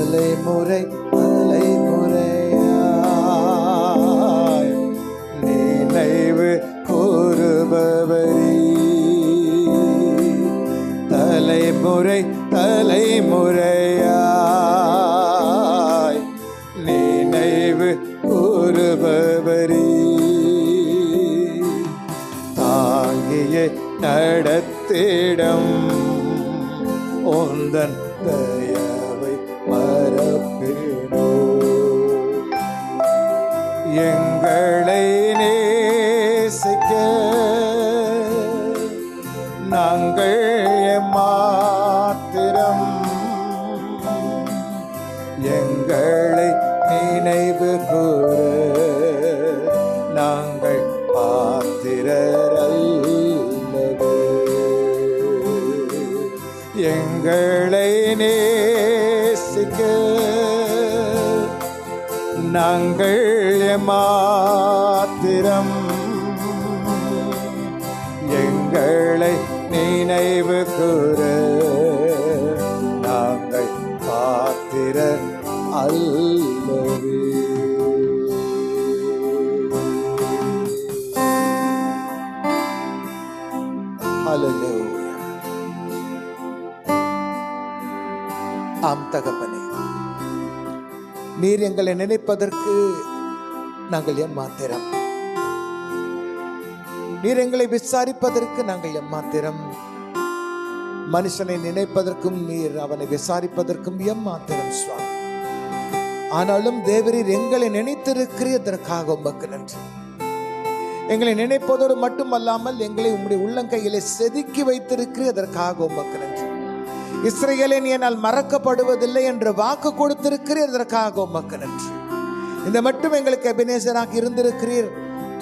தலைமுறை தலைமுறையாய் நினைவு கூறுபவரே, தலைமுறை தலைமுறையாய் நினைவு கூறுபவரே, தாங்கிய நடத்திடம் உந்தன் தயவை மறப்பேனோ, எங்களை நேசிக்க நாங்கள் மாத்திரம், எங்களை நினைவு கூற நாங்கள் பாத்திரரல்லவே, எங்களை நேசிக்க நாங்கள் மாத்திரம், எங்களை நினைவு கூற நாங்கள் பாத்திர அல்லவே. ஹல்லேலூயா. ஆம் தகப்பனே, நீர் எங்களை நினைப்பதற்கு நாங்கள் எம்மாத்திரம், நீர் எங்களை விசாரிப்பதற்கு நாங்கள் எம்மாத்திரம், மனுஷனை நினைப்பதற்கும் நீர் அவனை விசாரிப்பதற்கும் எம்மாத்திரம் சுவாமி. ஆனாலும் தேவரீர் எங்களை நினைத்திருக்கிறதற்காக உமக்கு நன்றி. எங்களை நினைப்பதோடு மட்டுமல்லாமல் எங்களை உம்முடைய உள்ளங்கையிலே செதுக்கி வைத்திருக்கிறதற்காக உமக்கு நன்றி. இஸ்ரவேலே நீ என்னால் மறக்கப்படுவதில்லை என்று வாக்கு கொடுத்திருக்கிறதற்காக உமக்கு நன்றி. இந்த மட்டும் எங்களுக்கு எபெனேசராக இருந்திருக்கிறீர்,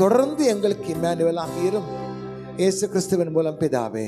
தொடர்ந்து எங்களுக்கு இம்மானுவேலாக இரும். இயேசு கிறிஸ்துவின் மூலம் பிதாவே.